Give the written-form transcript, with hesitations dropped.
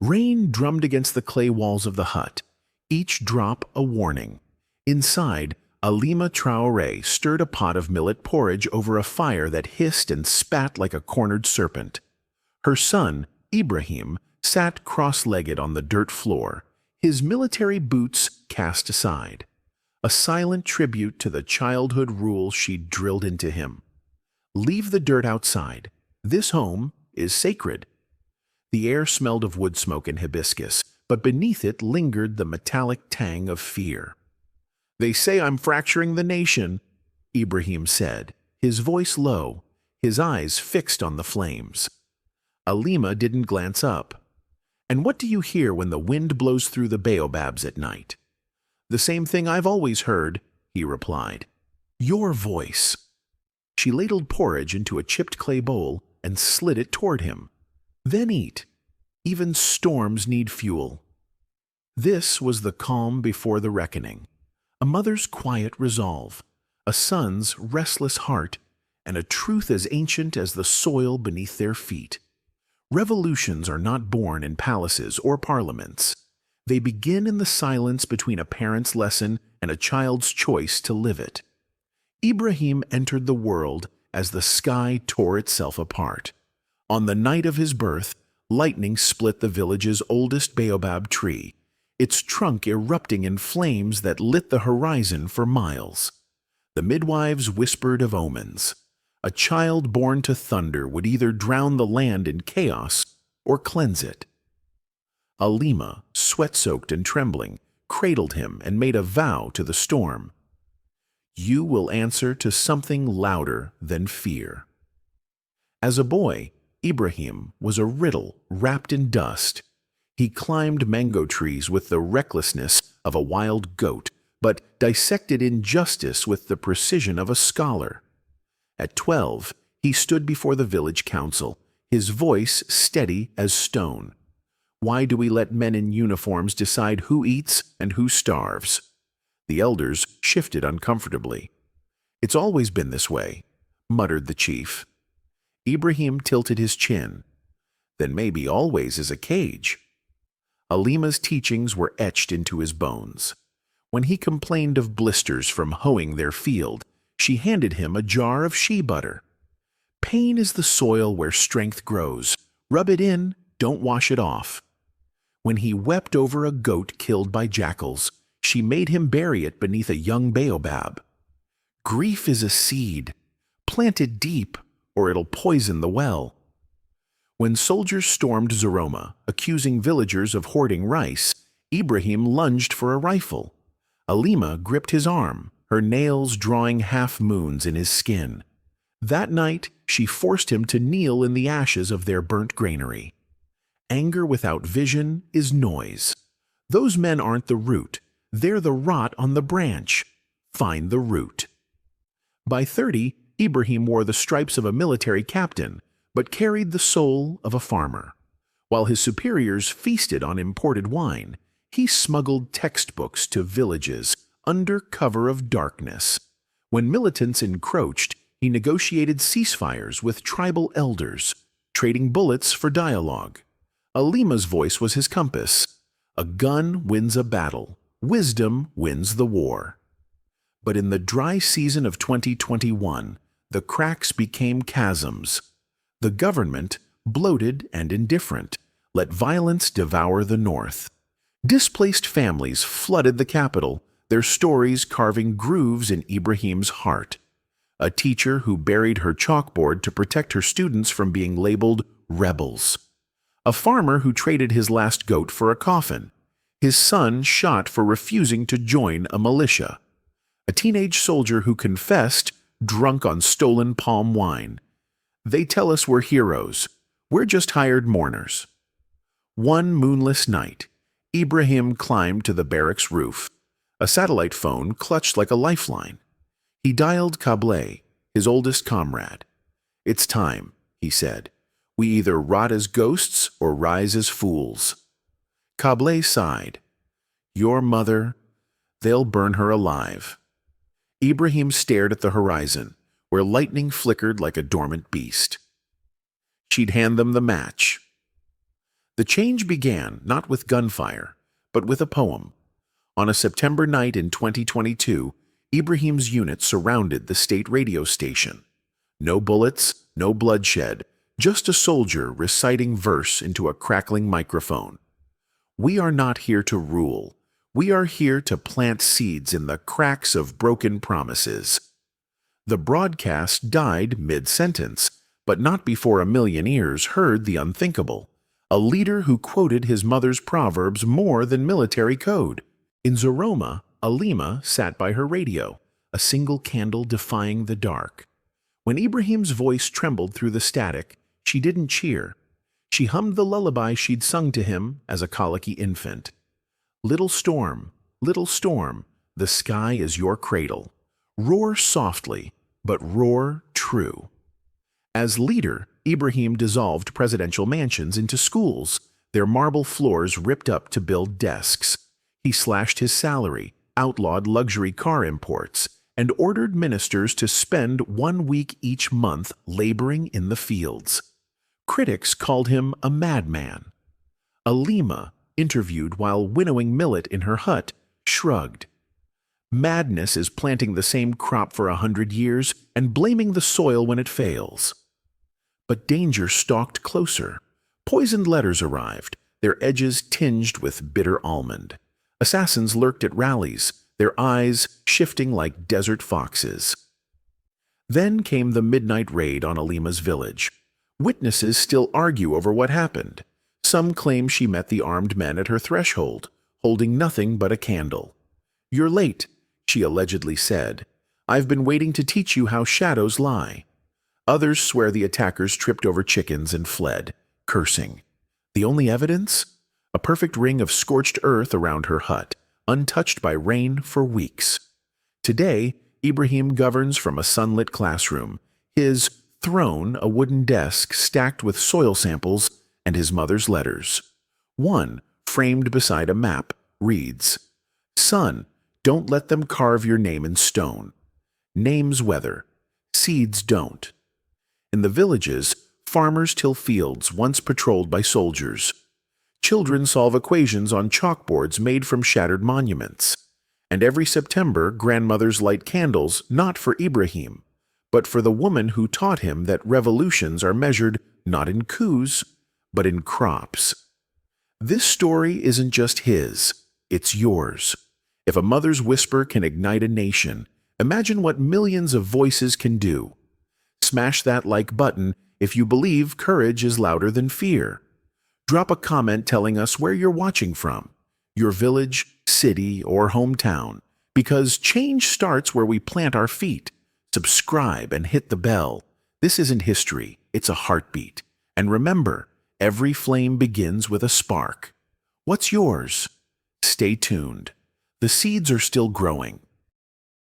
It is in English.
Rain drummed against the clay walls of the hut, each drop a warning. Inside, Alima Traoré stirred a pot of millet porridge over a fire that hissed and spat like a cornered serpent. Her son, Ibrahim, sat cross-legged on the dirt floor, his military boots cast aside, a silent tribute to the childhood rule she'd drilled into him. Leave the dirt outside. This home is sacred. The air smelled of wood smoke and hibiscus, but beneath it lingered the metallic tang of fear. "They say I'm fracturing the nation," Ibrahim said, his voice low, his eyes fixed on the flames. Alima didn't glance up. "And what do you hear when the wind blows through the baobabs at night?" "The same thing I've always heard," he replied. "Your voice." She ladled porridge into a chipped clay bowl and slid it toward him. "Then eat. Even storms need fuel." This was the calm before the reckoning, a mother's quiet resolve, a son's restless heart, and a truth as ancient as the soil beneath their feet. Revolutions are not born in palaces or parliaments. They begin in the silence between a parent's lesson and a child's choice to live it. Ibrahim entered the world as the sky tore itself apart. On the night of his birth, lightning split the village's oldest baobab tree, its trunk erupting in flames that lit the horizon for miles. The midwives whispered of omens. A child born to thunder would either drown the land in chaos or cleanse it. Alima, sweat-soaked and trembling, cradled him and made a vow to the storm. "You will answer to something louder than fear." As a boy, Ibrahim was a riddle wrapped in dust. He climbed mango trees with the recklessness of a wild goat, but dissected injustice with the precision of a scholar. At 12, he stood before the village council, his voice steady as stone. "Why do we let men in uniforms decide who eats and who starves?" The elders shifted uncomfortably. "It's always been this way," muttered the chief. Ibrahim tilted his chin. "Then maybe always is a cage." Alima's teachings were etched into his bones. When he complained of blisters from hoeing their field, she handed him a jar of shea butter. "Pain is the soil where strength grows. Rub it in, don't wash it off." When he wept over a goat killed by jackals, she made him bury it beneath a young baobab. "Grief is a seed. Plant it deep, or it'll poison the well." When soldiers stormed Zoroma, accusing villagers of hoarding rice, Ibrahim lunged for a rifle. Alima gripped his arm, her nails drawing half-moons in his skin. That night, she forced him to kneel in the ashes of their burnt granary. Anger without vision is noise. Those men aren't the root, they're the rot on the branch. Find the root. By 30, Ibrahim wore the stripes of a military captain, but carried the soul of a farmer. While his superiors feasted on imported wine, he smuggled textbooks to villages under cover of darkness. When militants encroached, he negotiated ceasefires with tribal elders, trading bullets for dialogue. Alima's voice was his compass. A gun wins a battle. Wisdom wins the war. But in the dry season of 2021, the cracks became chasms. The government, bloated and indifferent, let violence devour the North. Displaced families flooded the capital, their stories carving grooves in Ibrahim's heart. A teacher who buried her chalkboard to protect her students from being labeled rebels. A farmer who traded his last goat for a coffin. His son shot for refusing to join a militia. A teenage soldier who confessed, drunk on stolen palm wine. They tell us we're heroes. We're just hired mourners. One moonless night, Ibrahim climbed to the barracks roof. A satellite phone clutched like a lifeline. He dialed Kablé, his oldest comrade. "It's time," he said. "We either rot as ghosts or rise as fools." Kablé sighed. "Your mother, they'll burn her alive." Ibrahim stared at the horizon, where lightning flickered like a dormant beast. She'd hand them the match. The change began not with gunfire, but with a poem. On a September night in 2022, Ibrahim's unit surrounded the state radio station. No bullets, no bloodshed, just a soldier reciting verse into a crackling microphone. We are not here to rule. We are here to plant seeds in the cracks of broken promises. The broadcast died mid-sentence, but not before a million ears heard the unthinkable. A leader who quoted his mother's proverbs more than military code. In Zoroma, Alima sat by her radio, a single candle defying the dark. When Ibrahim's voice trembled through the static, she didn't cheer. She hummed the lullaby she'd sung to him as a colicky infant. Little storm, the sky is your cradle. Roar softly, but roar true. As leader, Ibrahim dissolved presidential mansions into schools, their marble floors ripped up to build desks. He slashed his salary, outlawed luxury car imports, and ordered ministers to spend 1 week each month laboring in the fields. Critics called him a madman. Alima, interviewed while winnowing millet in her hut, shrugged. Madness is planting the same crop for 100 years and blaming the soil when it fails. But danger stalked closer. Poisoned letters arrived, their edges tinged with bitter almond. Assassins lurked at rallies, their eyes shifting like desert foxes. Then came the midnight raid on Alima's village. Witnesses still argue over what happened. Some claim she met the armed men at her threshold, holding nothing but a candle. "You're late," she allegedly said. "I've been waiting to teach you how shadows lie." Others swear the attackers tripped over chickens and fled, cursing. The only evidence? A perfect ring of scorched earth around her hut, untouched by rain for weeks. Today, Ibrahim governs from a sunlit classroom, his throne a wooden desk stacked with soil samples and his mother's letters. One, framed beside a map, reads, "Son, don't let them carve your name in stone. Names weather, seeds don't." In the villages, farmers till fields once patrolled by soldiers. Children solve equations on chalkboards made from shattered monuments. And every September, grandmothers light candles not for Ibrahim, but for the woman who taught him that revolutions are measured not in coups, but in crops. This story isn't just his, it's yours. If a mother's whisper can ignite a nation, imagine what millions of voices can do. Smash that like button if you believe courage is louder than fear. Drop a comment telling us where you're watching from, your village, city, or hometown, because change starts where we plant our feet. Subscribe and hit the bell. This isn't history, it's a heartbeat. And remember, every flame begins with a spark. What's yours? Stay tuned. The seeds are still growing.